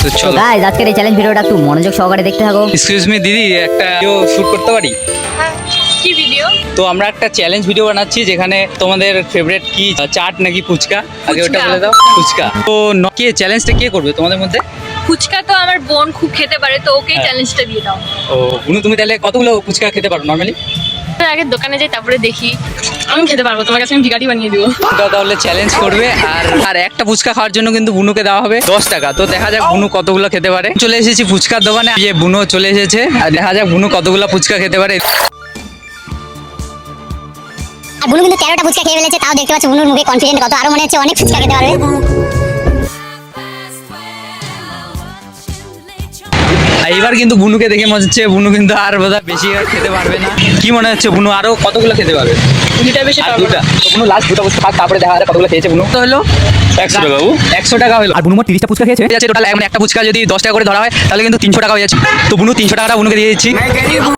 তো চলো গাইস আজকের এই চ্যালেঞ্জ ভিডিওটা একটু মনোযোগ সহকারে দেখতে থাকো। এক্সকিউজ মি দিদি, একটা ভিডিও শুট করতে পারি? কি ভিডিও? তো আমরা একটা চ্যালেঞ্জ ভিডিও বানাচ্ছি যেখানে তোমাদের ফেভারিট কি, চাট নাকি ফুচকা? আগে ওটা ফুচকা। বলে দাও। ফুচকা। তো কে চ্যালেঞ্জটা কে করবে তোমাদের মধ্যে? ফুচকা তো আমার বোন খুব খেতে পারে, তো ওকেই হ্যাঁ। চ্যালেঞ্জটা দিয়ে দাও। ও বুনু, তুমি তাহলে কতগুলো ফুচকা খেতে পারো নর্মালি? আগে দোকানে যাই, তারপরে দেখি। আমি খেতে পারবো, তোমার কাছে আমি ভিখারি বানিয়ে দিব। তাহলে চ্যালেঞ্জ করবে, আর একটা ফুচকা খাওয়ার জন্য কিন্তু বুনুকে দেওয়া হবে 10 টাকা। তো দেখা যাক বুনু কতগুলো খেতে পারে। চলে এসেছি ফুচকার দোকানে, যে বুনু চলে এসেছে, আর দেখা যাক বুনু কতগুলো ফুচকা খেতে পারে। আর বুনু কিন্তু 13টা ফুচকা খেয়ে ফেলেছে, তাও দেখতে পাচ্ছ বুনুর মুখে কনফিডেন্ট কত, আরো মনে হচ্ছে অনেক ফুচকা খেতে পারবে। আর এবার কিন্তু বুনুকে দেখে মনে হচ্ছে বুনু কিন্তু আর বোধহয় বেশি আর খেতে পারবে না। কি মনে হচ্ছে বুনু আরো কতগুলো খেতে পারবে? দুটা বেশি আর পারবো দুটা। না। তো বুনু লাস্ট দুটো ফুচকা খাক, তারপরে দেখা যাক কতগুলো খেয়েছে বুনু। তো হলো 100 টাকা বাবু। 100 টাকা হলো। আর বুনু মোট 30টা ফুচকা খেয়েছে। টোটাল মানে একটা ফুচকা যদি 10 টাকা করে ধরা হয় তাহলে কিন্তু 300 টাকা হয়ে যাচ্ছে। তো বুনু 300 টাকাটা বুনুকে দিয়ে দিচ্ছি।